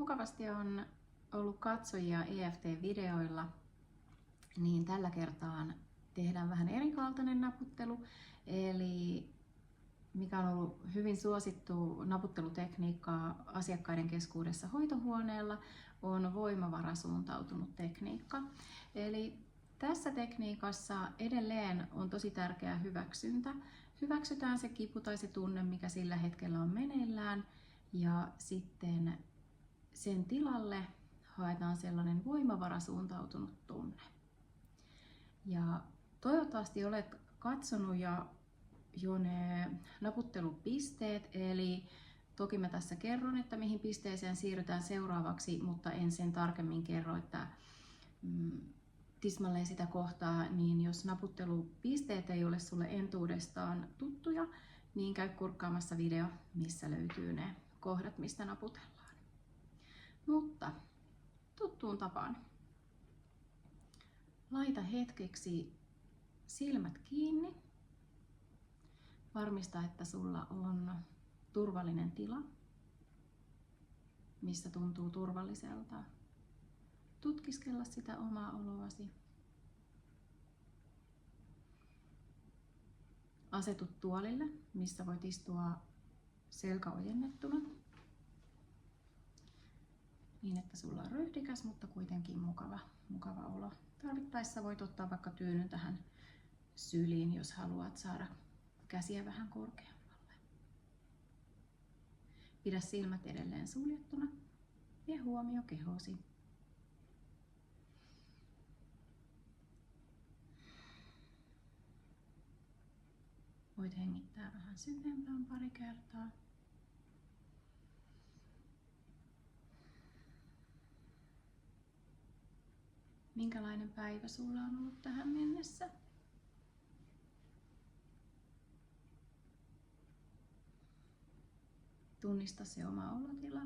Mukavasti on ollut katsojia EFT-videoilla, niin tällä kertaa tehdään vähän erikaltainen naputtelu, eli mikä on ollut hyvin suosittu naputtelutekniikka asiakkaiden keskuudessa hoitohuoneella, on voimavarasuuntautunut tekniikka. Eli tässä tekniikassa edelleen on tosi tärkeä hyväksyntä. Hyväksytään se kipu tai se tunne, mikä sillä hetkellä on meneillään, ja sitten sen tilalle haetaan sellainen voimavarasuuntautunut tunne. Ja toivottavasti olet katsonut jo ne naputtelupisteet, eli toki mä tässä kerron, että mihin pisteeseen siirrytään seuraavaksi, mutta en sen tarkemmin kerro, että tismalleen sitä kohtaa, niin jos naputtelupisteet ei ole sulle entuudestaan tuttuja, niin käy kurkkaamassa video, missä löytyy ne kohdat, mistä naputellaan. Mutta tuttuun tapaan. Laita hetkeksi silmät kiinni. Varmista, että sulla on turvallinen tila, missä tuntuu turvalliselta. Tutkiskella sitä omaa oloasi. Asetu tuolille, missä voit istua selkä ojennettuna. Niin, että sulla on ryhdikäs, mutta kuitenkin mukava olo. Tarvittaessa voit ottaa vaikka tyynyn tähän syliin, jos haluat saada käsiä vähän korkeammalle. Pidä silmät edelleen suljettuna ja huomio kehosi. Voit hengittää vähän syvempään pari kertaa. Minkälainen päivä sulla on ollut tähän mennessä? Tunnista se oma olotila.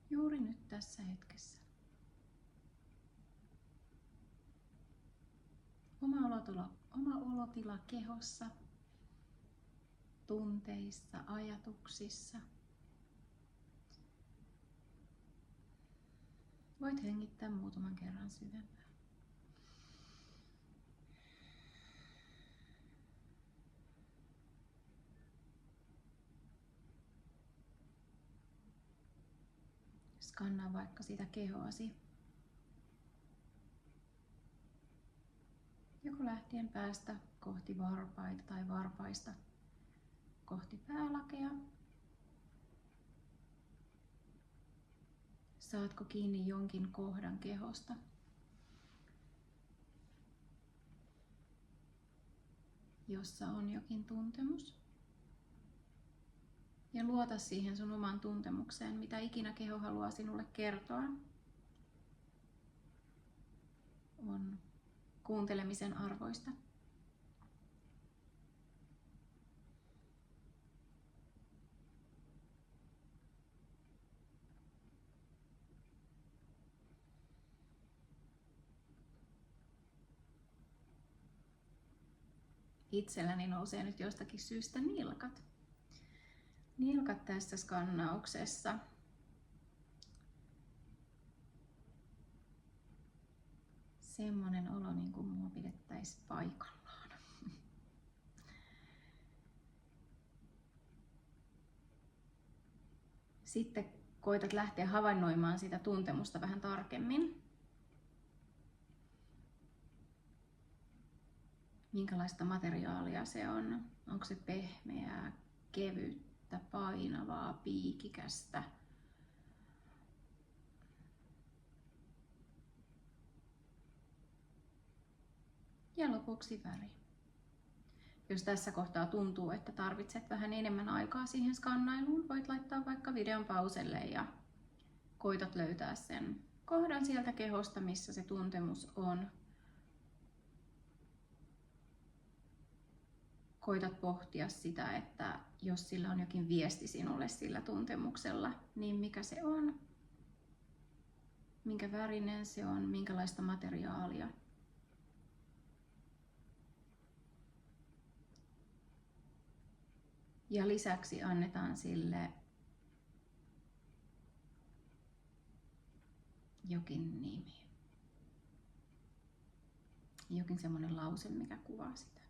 Juuri nyt tässä hetkessä. Oma olotila kehossa, tunteissa, ajatuksissa. Voit hengittää muutaman kerran syvempään. Skannaa vaikka sitä kehoasi. Joko lähtien päästä kohti varpaita tai varpaista kohti päälakea. Saatko kiinni jonkin kohdan kehosta? Jossa on jokin tuntemus. Ja luota siihen sun oman tuntemukseen, mitä ikinä keho haluaa sinulle kertoa. On kuuntelemisen arvoista. Itselläni nousee nyt jostakin syystä nilkat. Nilkat tässä skannauksessa. Semmonen olo, niin kuin mua pidettäisiin paikallaan. Sitten koitat lähteä havainnoimaan sitä tuntemusta vähän tarkemmin. Minkälaista materiaalia se on? Onko se pehmeää, kevyttä, painavaa, piikikästä? Ja lopuksi väri. Jos tässä kohtaa tuntuu, että tarvitset vähän enemmän aikaa siihen skannailuun, voit laittaa vaikka videon pauselle ja koitat löytää sen kohdan sieltä kehosta, missä se tuntemus on. Koitat pohtia sitä, että jos sillä on jokin viesti sinulle sillä tuntemuksella, niin mikä se on? Minkä värinen se on? Minkälaista materiaalia? Ja lisäksi annetaan sille jokin nimi. Jokin semmoinen lause, mikä kuvaa sitä.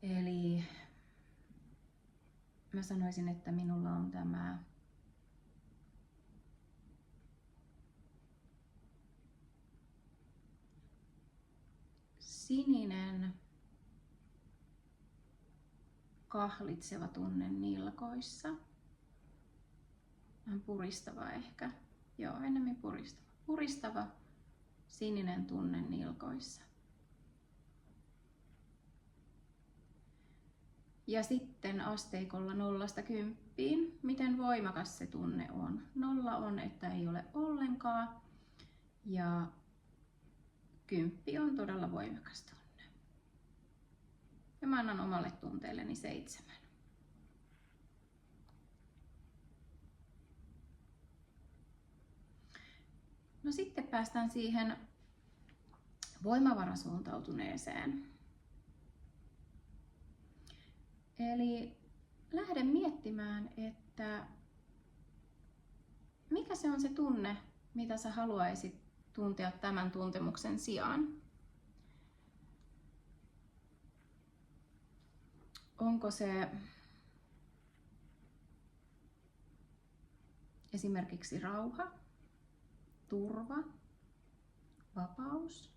Eli mä sanoisin, että minulla on tämä sininen kahlitseva tunne nilkoissa. Vähän puristava ehkä. Joo, enemmän puristava. Puristava sininen tunne nilkoissa. Ja sitten asteikolla 0–10, miten voimakas se tunne on. 0 on, että ei ole ollenkaan. Ja 10 on todella voimakas tunne. Ja mä annan omalle tunteelleni 7. No sitten päästään siihen voimavarasuuntautuneeseen. Eli lähde miettimään, että mikä se on se tunne, mitä sä haluaisit tuntea tämän tuntemuksen sijaan. Onko se esimerkiksi rauha, turva, vapaus?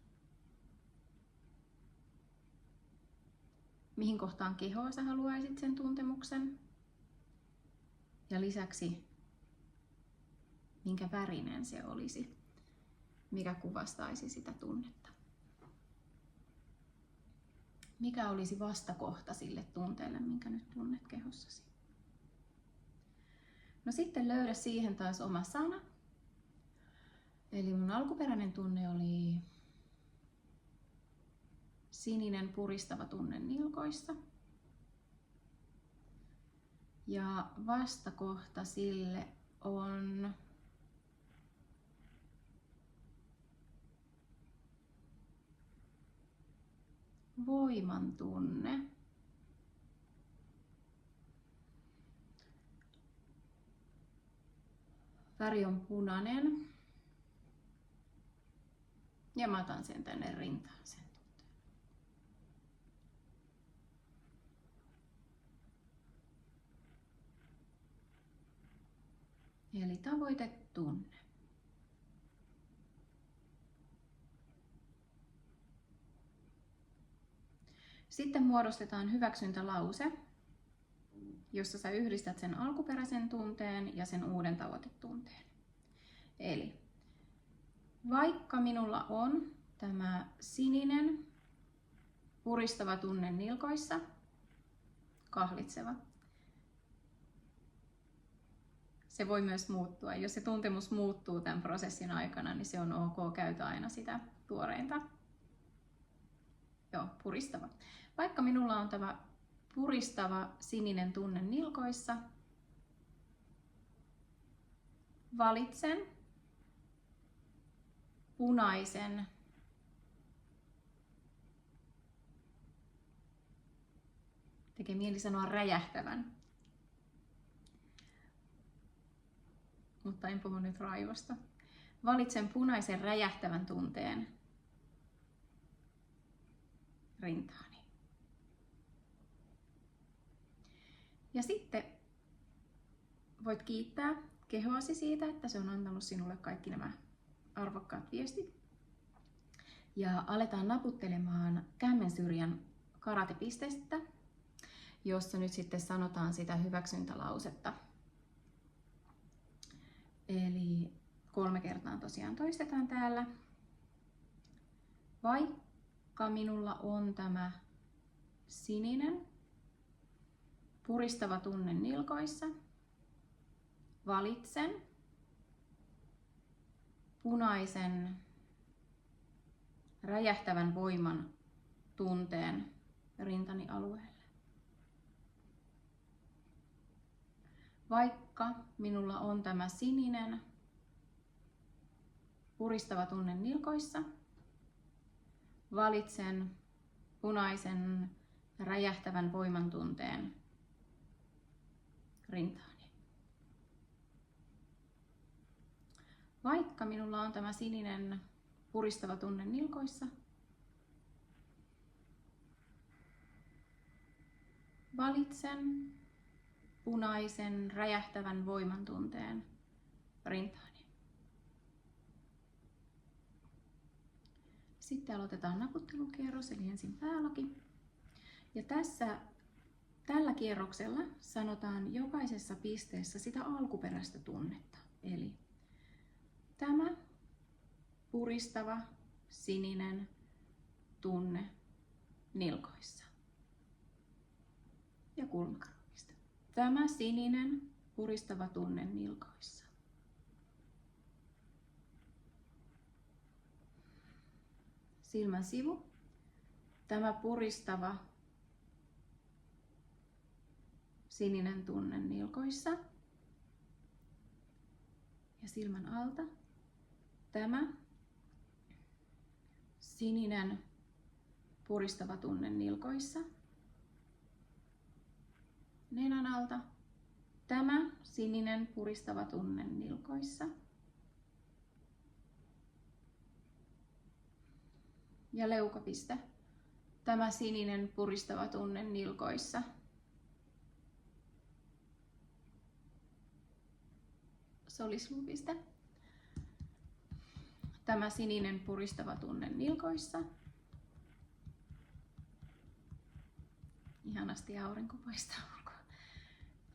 Mihin kohtaan kehoa sä haluaisit sen tuntemuksen? Ja lisäksi, minkä värinen se olisi, mikä kuvastaisi sitä tunnetta? Mikä olisi vastakohta sille tunteelle, minkä nyt tunnet kehossasi? No sitten löydä siihen taas oma sana. Eli mun alkuperäinen tunne oli sininen puristava tunne nilkoissa. Ja vastakohta sille on voiman tunne. Väri on punainen. Ja mä otan sen tänne rintaan sen tunteen. Eli tavoitetunne. Sitten muodostetaan hyväksyntälause, jossa sä yhdistät sen alkuperäisen tunteen ja sen uuden tavoitetunteen. Eli vaikka minulla on tämä sininen puristava tunne nilkoissa, kahlitseva, se voi myös muuttua. Jos se tuntemus muuttuu tämän prosessin aikana, niin se on ok, käytä aina sitä tuoreinta. Joo, puristava. Vaikka minulla on tämä puristava sininen tunne nilkoissa, valitsen punaisen tekee mieli sanoa räjähtävän, mutta en puhu nyt raivosta. Valitsen punaisen räjähtävän tunteen rintaani. Ja sitten voit kiittää kehoasi siitä, että se on antanut sinulle kaikki nämä arvokkaat viestit. Ja aletaan naputtelemaan kämmensyrjän karatepistettä, jossa nyt sitten sanotaan sitä hyväksyntälausetta. Eli 3 kertaa tosiaan toistetaan täällä. Vaikka minulla on tämä sininen puristava tunne nilkoissa, valitsen punaisen räjähtävän voiman tunteen rintani alueelle. Vaikka minulla on tämä sininen puristava tunne nilkoissa, valitsen punaisen räjähtävän voimantunteen rintaani. Vaikka minulla on tämä sininen puristava tunne nilkoissa, valitsen punaisen räjähtävän voimantunteen rintaani. Sitten aloitetaan naputtelukierros, eli ensin päälaki. Ja tällä kierroksella sanotaan jokaisessa pisteessä sitä alkuperäistä tunnetta. Eli tämä puristava sininen tunne nilkoissa ja kulmakarvapiste. Tämä sininen puristava tunne nilkoissa. Silmän sivu. Tämä puristava sininen tunne nilkoissa. Ja silmän alta. Tämä sininen puristava tunne nilkoissa. Nenän alta. Tämä sininen puristava tunne nilkoissa. Ja leukapiste. Tämä sininen puristava tunne nilkoissa. Solisluupiste. Tämä sininen puristava tunne nilkoissa. Ihanasti aurinko paistaa ulkoa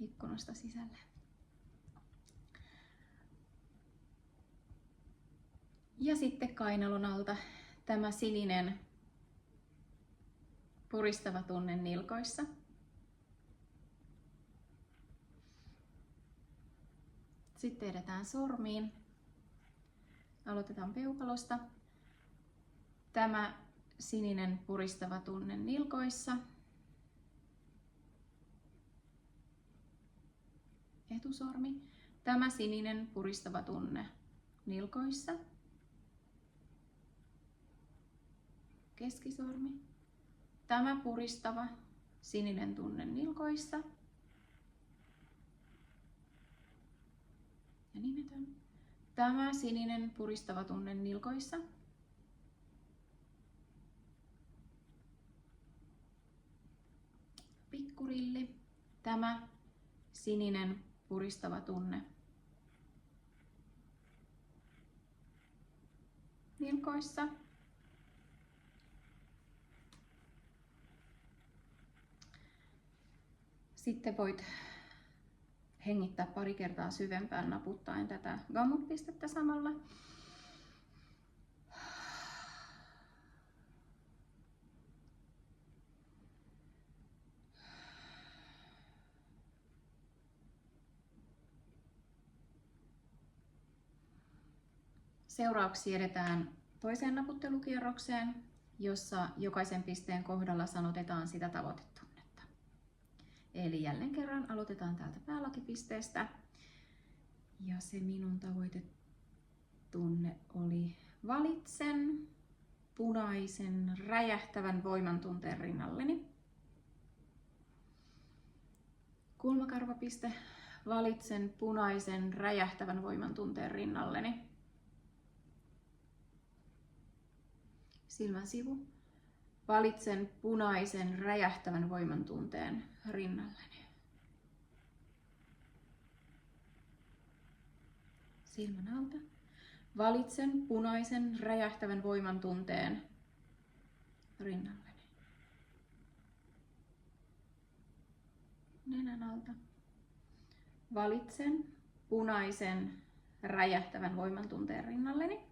ikkunasta sisälle. Ja sitten kainalon alta tämä sininen puristava tunne nilkoissa. Sitten edetään sormiin. Aloitetaan peukalosta. Tämä sininen puristava tunne nilkoissa. Etusormi. Tämä sininen puristava tunne nilkoissa. Keskisormi. Tämä puristava sininen tunne nilkoissa. Ja nimetön. Tämä sininen puristava tunne nilkoissa. Pikkurilli. Tämä sininen puristava tunne nilkoissa. Sitten voit hengittää pari kertaa syvempään naputtaen tätä gammutpistettä samalla. Seuraavaksi edetään toiseen naputtelukierrokseen, jossa jokaisen pisteen kohdalla sanotetaan sitä tavoitetunnetta. Eli jälleen kerran aloitetaan täältä päälakipisteestä. Ja se minun tavoitetunne oli valitsen punaisen räjähtävän voimantunteen rinnalleni. Kulmakarvapiste. Valitsen punaisen räjähtävän voimantunteen rinnalleni. Silmän sivu. Valitsen punaisen räjähtävän voimantunteen rinnalleni. Silmän alta. Valitsen punaisen räjähtävän voimantunteen rinnalleni. Nenän alta. Valitsen punaisen räjähtävän voimantunteen rinnalleni.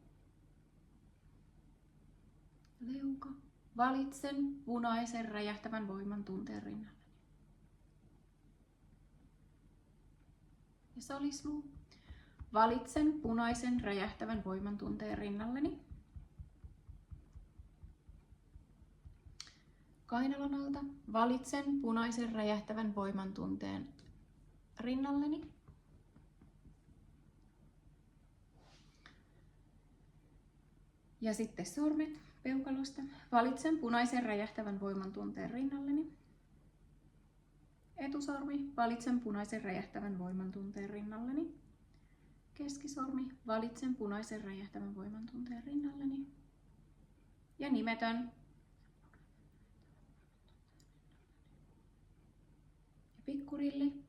Leuka. Valitsen punaisen räjähtävän voimantunteen rinnalleni. Ja solisluu. Valitsen punaisen räjähtävän voimantunteen rinnalleni. Kainalon alta. Valitsen punaisen räjähtävän voimantunteen rinnalleni. Ja sitten sormet peukalosta. Valitsen punaisen räjähtävän voiman tunteen rinnalleni. Etusormi, valitsen punaisen räjähtävän voiman tunteen rinnalleni. Keskisormi, valitsen punaisen räjähtävän voiman tunteen rinnalleni. Ja nimetön. Ja pikkurilli.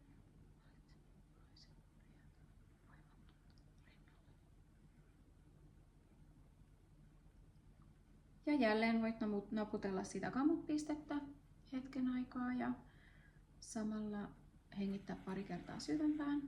Ja jälleen voit naputella sitä gamut-pistettä hetken aikaa ja samalla hengittää pari kertaa syvempään.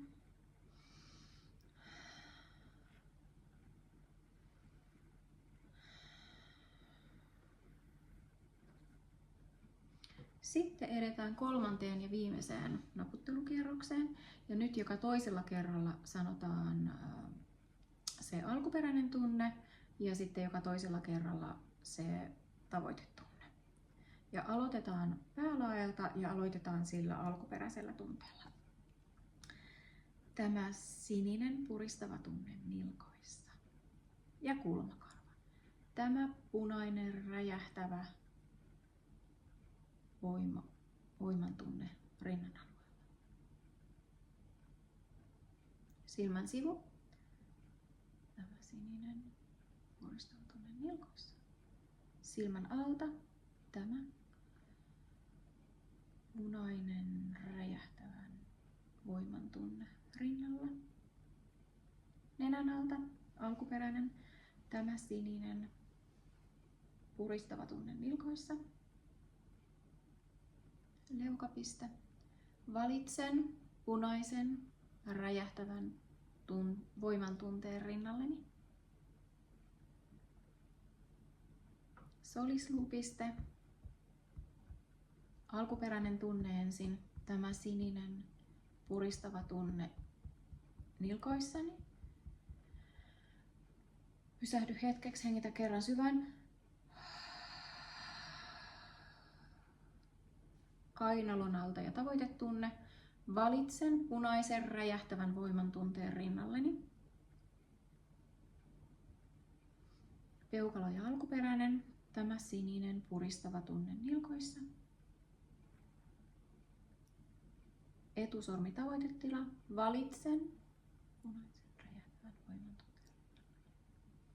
Sitten edetään kolmanteen ja viimeiseen naputtelukierrokseen. Ja nyt joka toisella kerralla sanotaan se alkuperäinen tunne ja sitten joka toisella kerralla se tavoitetunne. Ja aloitetaan päälaelta ja aloitetaan sillä alkuperäisellä tunteella. Tämä sininen puristava tunne nilkoissa ja kulmakarva. Tämä punainen räjähtävä voiman tunne rinnan alueella. Silmän sivu. Tämä sininen puristava tunne nilkoissa. Silmän alta. Tämä punainen räjähtävän voiman tunne rinnalla. Nenän alta alkuperäinen. Tämä sininen puristava tunne nilkoissa. Leukapiste. Valitsen punaisen räjähtävän voiman tunteen rinnalleni. Solisluupiste. Alkuperäinen tunne ensin. Tämä sininen puristava tunne nilkoissani. Pysähdy hetkeksi, hengitä kerran syvän. Kainalon alta ja tavoitetunne. Valitsen punaisen räjähtävän voiman tunteen rinnalleni. Peukalo ja alkuperäinen. Tämä sininen puristava tunne nilkoissa. Etusormi tavoitetila. Valitsen punaisen räjähtävän voiman tunteen rinnalleni.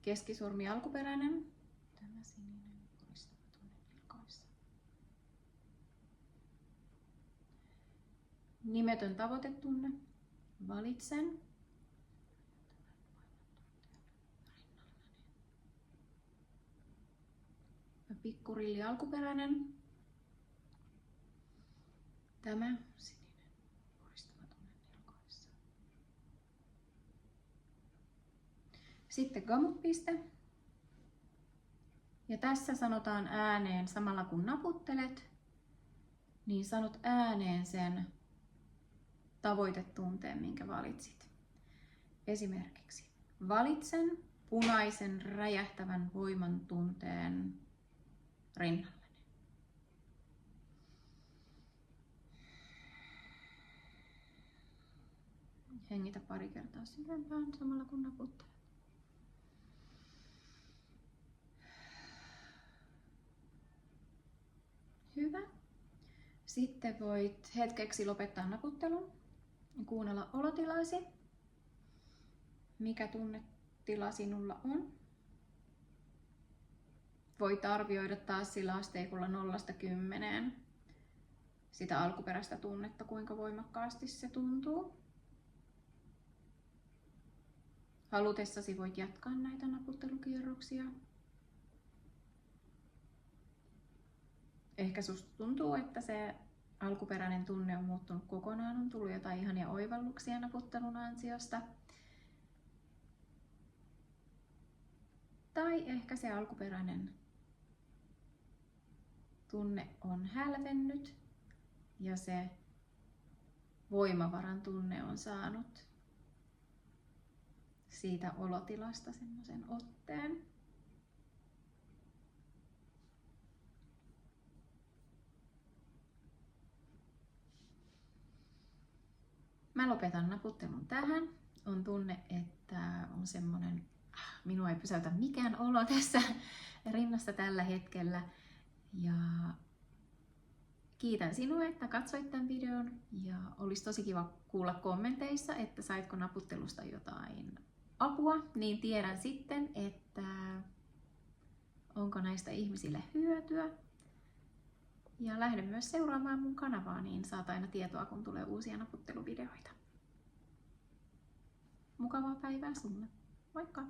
Keskisormi alkuperäinen. Tämä sininen puristava tunne nilkoissa. Nimetön tavoitetunne. Valitsen pikkurilli alkuperäinen. Tämä sininen puristava tunne nilkoissa. Sitten gamut-piste. Ja tässä sanotaan ääneen samalla kun naputtelet, niin sanot ääneen sen tavoitetunteen, minkä valitsit. Esimerkiksi valitsen punaisen räjähtävän voiman tunteen rinnalleni. Hengitä pari kertaa syvempään samalla kun naputtelet. Hyvä. Sitten voit hetkeksi lopettaa naputtelun ja kuunnella olotilasi. Mikä tunnetila sinulla on? Voit arvioida taas sillä asteikolla 0–10 sitä alkuperäistä tunnetta, kuinka voimakkaasti se tuntuu. Halutessasi voit jatkaa näitä naputtelukierroksia. Ehkä susta tuntuu, että se alkuperäinen tunne on muuttunut kokonaan, on tullut jotain ihania oivalluksia naputtelun ansiosta. Tai ehkä se alkuperäinen tunne on hälvennyt ja se voimavaran tunne on saanut siitä olotilasta semmoisen otteen. Mä lopetan naputtelun tähän. On tunne, että on semmoinen minua ei pysäytä mikään olo tässä rinnassa tällä hetkellä. Ja kiitän sinua, että katsoit tämän videon, ja olisi tosi kiva kuulla kommenteissa, että saitko naputtelusta jotain apua, niin tiedän sitten, että onko näistä ihmisille hyötyä. Ja lähde myös seuraamaan mun kanavaa, niin saat aina tietoa, kun tulee uusia naputteluvideoita. Mukavaa päivää sulle. Moikka!